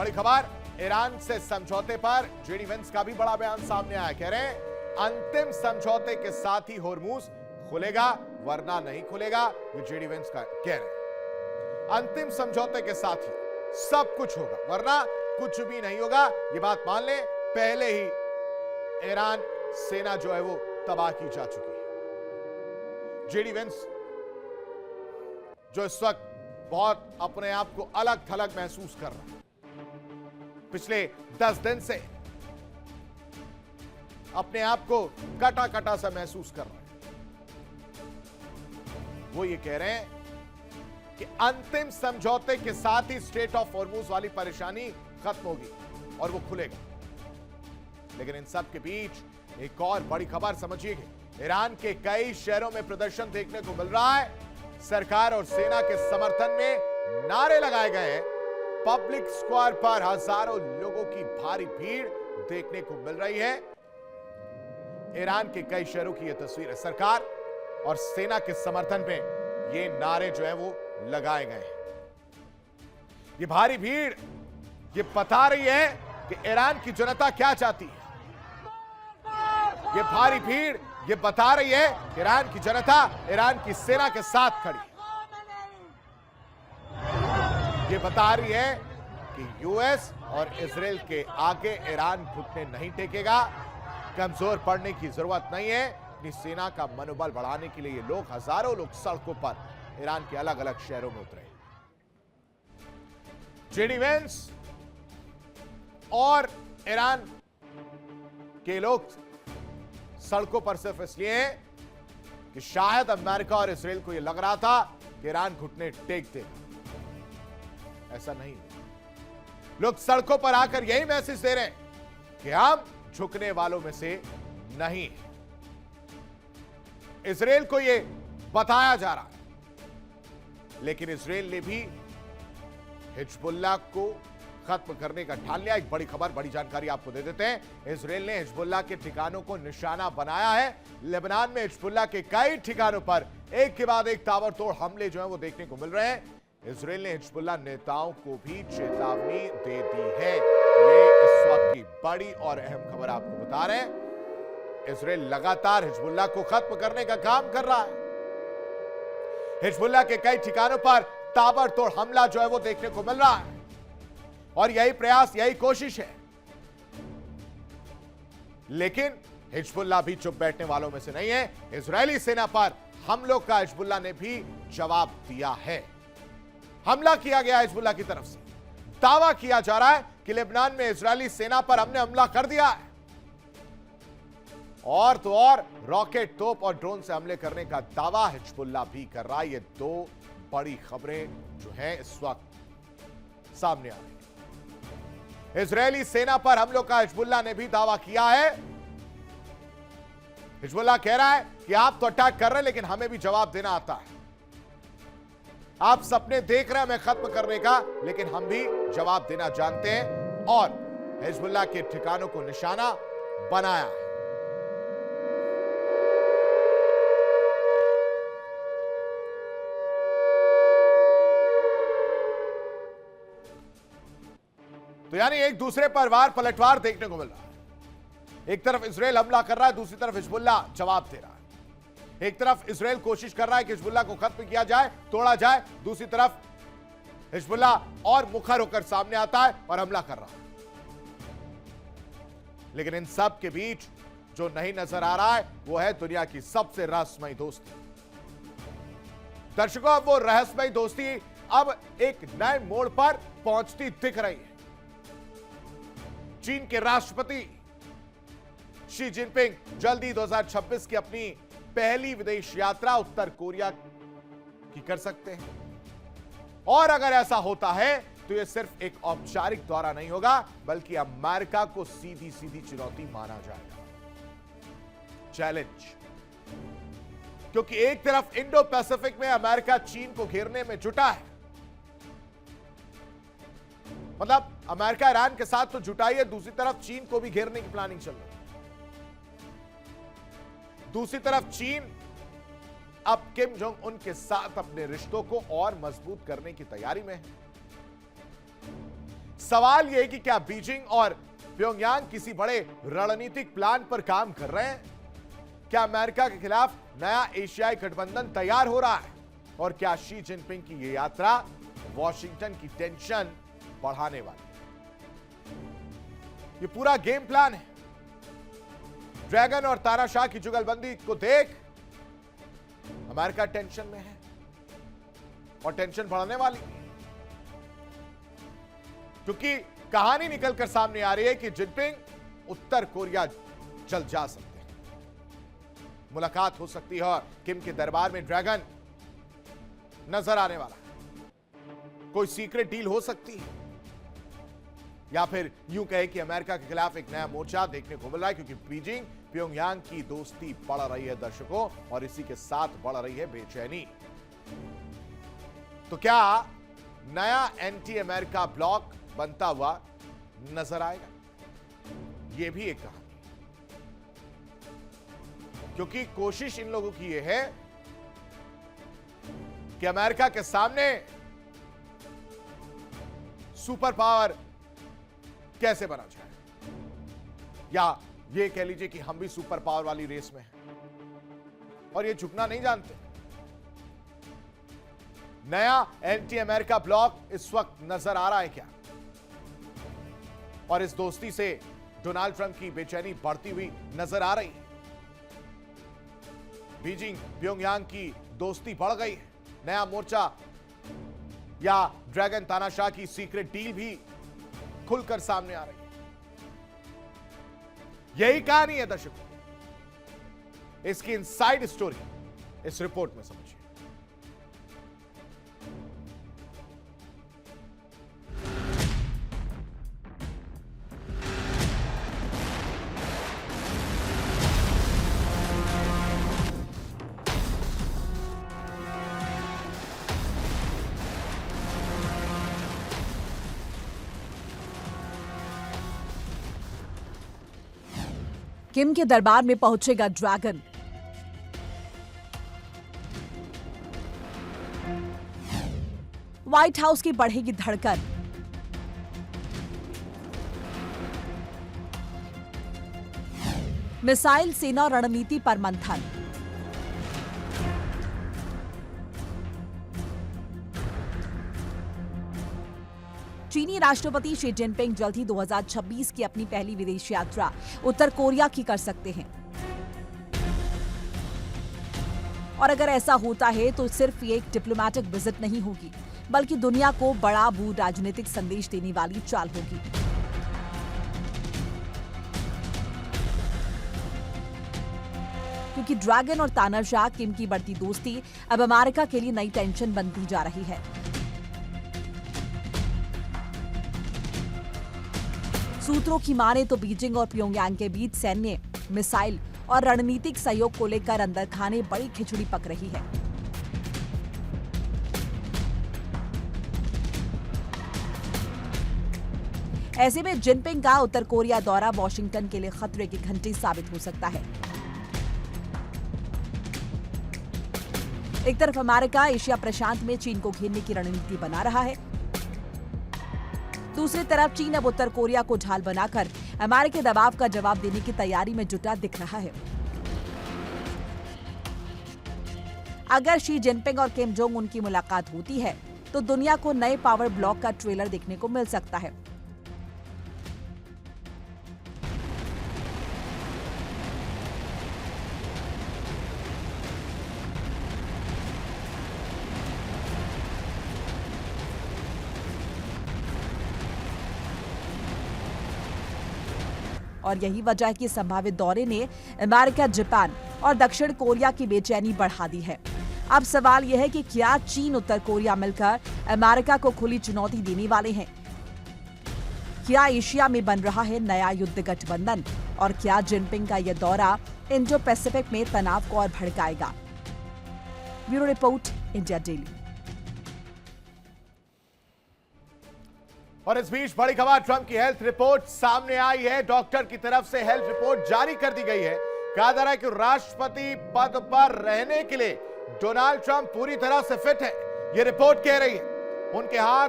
बड़ी खबर, ईरान से समझौते पर जेडी वेंस का भी बड़ा बयान सामने आया। कह रहे हैं अंतिम समझौते के साथ ही होर्मुज खुलेगा वरना नहीं खुलेगा। ये जेडी वेंस का कह रहे हैं अंतिम समझौते के साथ ही सब कुछ होगा वरना कुछ भी नहीं होगा। ये बात मान लें, पहले ही ईरान सेना जो है वो तबाह की जा चुकी है। जेडी वेंस जो इस वक्त बहुत अपने आप को अलग थलग महसूस कर रहा है, पिछले 10 दिन से अपने आप को कटा कटा सा महसूस कर रहा है। वो ये कह रहे हैं कि अंतिम समझौते के साथ ही स्ट्रेट ऑफ हॉर्मुज वाली परेशानी खत्म होगी और वो खुलेगा। लेकिन इन सब के बीच एक और बड़ी खबर समझिएगा, ईरान के कई शहरों में प्रदर्शन देखने को मिल रहा है। सरकार और सेना के समर्थन में नारे लगाए गए हैं। पब्लिक स्क्वायर पर हजारों लोगों की भारी भीड़ देखने को मिल रही है। ईरान के कई शहरों की यह तस्वीर है। सरकार और सेना के समर्थन में ये नारे जो है वो लगाए गए हैं। ये भारी भीड़ ये बता रही है कि ईरान की जनता क्या चाहती है। ये भारी भीड़ ये बता रही है कि ईरान की जनता ईरान की सेना के साथ खड़ी है। ये बता रही है कि यूएस और इजराइल के आगे ईरान घुटने नहीं टेकेगा, कमजोर पड़ने की जरूरत नहीं है। अपनी सेना का मनोबल बढ़ाने के लिए ये लोग, हजारों लोग सड़कों पर ईरान के अलग अलग शहरों में उतरे। जेडी वेंस और ईरान के लोग सड़कों पर सिर्फ इसलिए हैं कि शायद अमेरिका और इजराइल को यह लग रहा था कि ईरान घुटने टेक देगा। ऐसा नहीं, लोग सड़कों पर आकर यही मैसेज दे रहे हैं कि हम झुकने वालों में से नहीं। इजराइल को यह बताया जा रहा है, लेकिन इजराइल ने भी हिजबुल्लाह को खत्म करने का ठान लिया। एक बड़ी खबर, बड़ी जानकारी आपको दे देते हैं। इजराइल ने हिजबुल्लाह के ठिकानों को निशाना बनाया है। लेबनान में हिजबुल्लाह के कई ठिकानों पर एक के बाद एक ताबड़तोड़ हमले जो है वो देखने को मिल रहे हैं। इजराइल ने हिजबुल्लाह नेताओं को भी चेतावनी दे दी है। ये इस वक्त की बड़ी और अहम खबर आपको बता रहे हैं। इजराइल लगातार हिजबुल्लाह को खत्म करने का काम कर रहा है। हिजबुल्लाह के कई ठिकानों पर ताबड़तोड़ हमला जो है वो देखने को मिल रहा है और यही प्रयास, यही कोशिश है। लेकिन हिजबुल्लाह भी चुप बैठने वालों में से नहीं है। इजरायली सेना पर हमलों का हिजबुल्लाह ने भी जवाब दिया है। हमला किया गया हिजबुल्लाह की तरफ से। दावा किया जा रहा है कि लेबनान में इजरायली सेना पर हमने हमला कर दिया है और तो और रॉकेट, तोप और ड्रोन से हमले करने का दावा हिजबुल्लाह भी कर रहा है। ये दो बड़ी खबरें जो हैं इस वक्त सामने आ रही। इजरायली सेना पर हमलों का हिजबुल्लाह ने भी दावा किया है। हिजबुल्लाह कह रहा है कि आप तो अटैक कर रहे हैं लेकिन हमें भी जवाब देना आता है। आप सपने देख रहे हैं हमें खत्म करने का, लेकिन हम भी जवाब देना जानते हैं और हिजबुल्लाह के ठिकानों को निशाना बनाया है। तो यानी एक दूसरे पर वार पलटवार देखने को मिल रहा है। एक तरफ इजराइल हमला कर रहा है, दूसरी तरफ हिजबुल्लाह जवाब दे रहा है। एक तरफ इजराइल कोशिश कर रहा है कि हिजबुल्लाह को खत्म किया जाए, तोड़ा जाए, दूसरी तरफ हिजबुल्लाह और मुखर होकर सामने आता है और हमला कर रहा है। लेकिन इन सब के बीच जो नहीं नजर आ रहा है वो है दुनिया की सबसे रहस्यमयी दोस्ती। दर्शकों, अब वो रहस्यमयी दोस्ती अब एक नए मोड़ पर पहुंचती दिख रही है। चीन के राष्ट्रपति शी जिनपिंग जल्दी 2026 की अपनी पहली विदेश यात्रा उत्तर कोरिया की कर सकते हैं और अगर ऐसा होता है तो यह सिर्फ एक औपचारिक दौरा नहीं होगा बल्कि अमेरिका को सीधी सीधी चुनौती माना जाएगा, चैलेंज। क्योंकि एक तरफ इंडो पैसिफिक में अमेरिका चीन को घेरने में जुटा है, मतलब अमेरिका ईरान के साथ तो जुटा ही है, दूसरी तरफ चीन को भी घेरने की प्लानिंग चल रही है। दूसरी तरफ चीन अब किम जोंग उन के साथ अपने रिश्तों को और मजबूत करने की तैयारी में है। सवाल यह है कि क्या बीजिंग और प्योंगयांग किसी बड़े रणनीतिक प्लान पर काम कर रहे हैं? क्या अमेरिका के खिलाफ नया एशियाई गठबंधन तैयार हो रहा है? और क्या शी जिनपिंग की यह यात्रा वॉशिंगटन की टेंशन बढ़ाने वाली है? यह पूरा गेम प्लान है। ड्रैगन और तानाशाह की जुगलबंदी को देख अमेरिका टेंशन में है और टेंशन बढ़ने वाली है, क्योंकि कहानी निकलकर सामने आ रही है कि जिनपिंग उत्तर कोरिया जल्द जा सकते हैं। मुलाकात हो सकती है और किम के दरबार में ड्रैगन नजर आने वाला है। कोई सीक्रेट डील हो सकती है, या फिर यूं कहे कि अमेरिका के खिलाफ एक नया मोर्चा देखने को मिल रहा है, क्योंकि बीजिंग प्योंगयांग की दोस्ती बढ़ रही है दर्शकों, और इसी के साथ बढ़ रही है बेचैनी। तो क्या नया एंटी अमेरिका ब्लॉक बनता हुआ नजर आएगा? यह भी एक कहानी, क्योंकि कोशिश इन लोगों की यह है कि अमेरिका के सामने सुपर पावर कैसे बना जाए, या ये कह लीजिए कि हम भी सुपर पावर वाली रेस में हैं और ये झुकना नहीं जानते। नया एंटी अमेरिका ब्लॉक इस वक्त नजर आ रहा है क्या? और इस दोस्ती से डोनाल्ड ट्रंप की बेचैनी बढ़ती हुई नजर आ रही है। बीजिंग प्योंगयांग की दोस्ती बढ़ गई है। नया मोर्चा या ड्रैगन तानाशाह की सीक्रेट डील भी खुलकर सामने आ रही है। यही कहानी है दर्शकों, इसकी इनसाइड स्टोरी इस रिपोर्ट में समझिए। किम के दरबार में पहुंचेगा ड्रैगन। व्हाइट हाउस की बढ़ेगी धड़कन। मिसाइल सेना और रणनीति पर मंथन। चीनी राष्ट्रपति शी जिनपिंग जल्द ही 2026 की अपनी पहली विदेश यात्रा उत्तर कोरिया की कर सकते हैं। और अगर ऐसा होता है तो सिर्फ ये एक डिप्लोमैटिक विजिट नहीं होगी, बल्कि दुनिया को बड़ा भू राजनीतिक संदेश देने वाली चाल होगी। क्योंकि ड्रैगन और तानाशाह किम की बढ़ती दोस्ती अब अमेरिका के लिए नई टेंशन बनती जा रही है। सूत्रों की माने तो बीजिंग और प्योंगयांग के बीच सैन्य, मिसाइल और रणनीतिक सहयोग को लेकर अंदर खाने बड़ी खिचड़ी पक रही है। ऐसे में जिनपिंग का उत्तर कोरिया दौरा वॉशिंगटन के लिए खतरे की घंटी साबित हो सकता है। एक तरफ अमेरिका एशिया प्रशांत में चीन को घेरने की रणनीति बना रहा है, दूसरी तरफ चीन अब उत्तर कोरिया को ढाल बनाकर अमेरिकी दबाव का जवाब देने की तैयारी में जुटा दिख रहा है। अगर शी जिनपिंग और किम जोंग उन की मुलाकात होती है तो दुनिया को नए पावर ब्लॉक का ट्रेलर देखने को मिल सकता है। और यही वजह है कि संभावित दौरे ने अमेरिका, जापान और दक्षिण कोरिया की बेचैनी बढ़ा दी है। अब सवाल यह है कि क्या चीन, उत्तर कोरिया मिलकर अमेरिका को खुली चुनौती देने वाले हैं? क्या एशिया में बन रहा है नया युद्ध गठबंधन? और क्या जिनपिंग का यह दौरा इंडो पैसिफिक में तनाव को और भड़काएगा? Bureau report, India daily. और इस बीच बड़ी खबर, ट्रंप की हेल्थ रिपोर्ट सामने आई है। डॉक्टर की तरफ से हेल्थ रिपोर्ट जारी कर दी गई है। कहा जा रहा है कि राष्ट्रपति पद पर रहने के लिए डोनाल्ड ट्रंप पूरी तरह से फिट है, यह रिपोर्ट कह रही है। उनके हाथ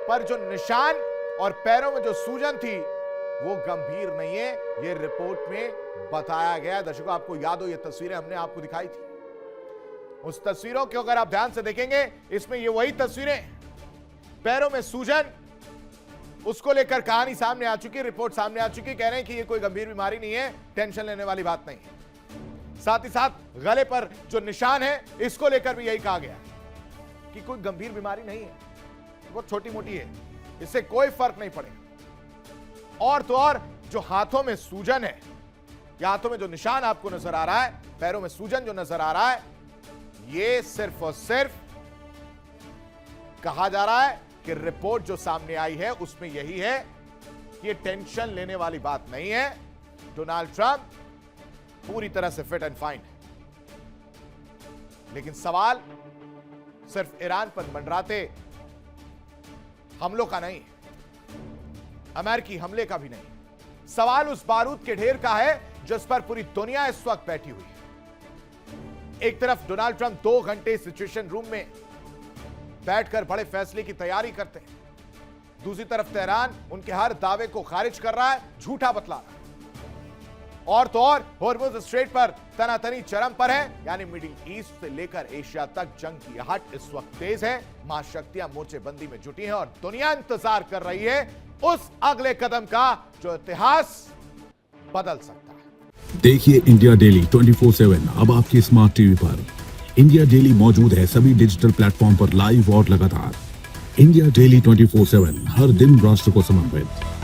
पर जो निशान और पैरों में जो सूजन थी वो गंभीर नहीं है, ये रिपोर्ट में बताया गया। दर्शकों, आपको याद हो ये तस्वीरें हमने आपको दिखाई थी। उस तस्वीरों को अगर आप ध्यान से देखेंगे, इसमें ये वही तस्वीरें, पैरों में सूजन, उसको लेकर कहानी सामने आ चुकी, रिपोर्ट सामने आ चुकी। कह रहे हैं कि ये कोई गंभीर बीमारी नहीं है, टेंशन लेने वाली बात नहीं है। साथ ही साथ गले पर जो निशान है, इसको लेकर भी यही कहा गया कि कोई गंभीर बीमारी नहीं है, वो छोटी मोटी है, इससे कोई फर्क नहीं पड़ेगा। और तो और जो हाथों में सूजन है, या हाथों में जो निशान आपको नजर आ रहा है, पैरों में सूजन जो नजर आ रहा है, ये सिर्फ और सिर्फ कहा जा रहा है कि रिपोर्ट जो सामने आई है उसमें यही है कि ये टेंशन लेने वाली बात नहीं है। डोनाल्ड ट्रंप पूरी तरह से फिट एंड फाइन है। लेकिन सवाल सिर्फ ईरान पर मंडराते हमलों का नहीं, अमेरिकी हमले का भी नहीं। सवाल उस बारूद के ढेर का है जिस पर पूरी दुनिया इस वक्त बैठी हुई है। एक तरफ डोनाल्ड ट्रंप 2 घंटे सिचुएशन रूम में बैठकर बड़े फैसले की तैयारी करते हैं, दूसरी तरफ तेहरान उनके हर दावे को खारिज कर रहा है, झूठा बतला रहा है। और तो और हॉर्मुज़ स्ट्रेट पर तनातनी चरम पर है, यानी मिडिल ईस्ट से लेकर एशिया तक जंग की आहट इस वक्त तेज है। महाशक्तियां मोर्चेबंदी में जुटी हैं और दुनिया इंतजार कर रही है उस अगले कदम का जो इतिहास बदल सकता है। देखिए इंडिया डेली 24/7 अब आपकी स्मार्ट टीवी पर। इंडिया डेली मौजूद है सभी डिजिटल प्लेटफॉर्म पर लाइव और लगातार। इंडिया डेली 24/7 हर दिन राष्ट्र को समर्पित।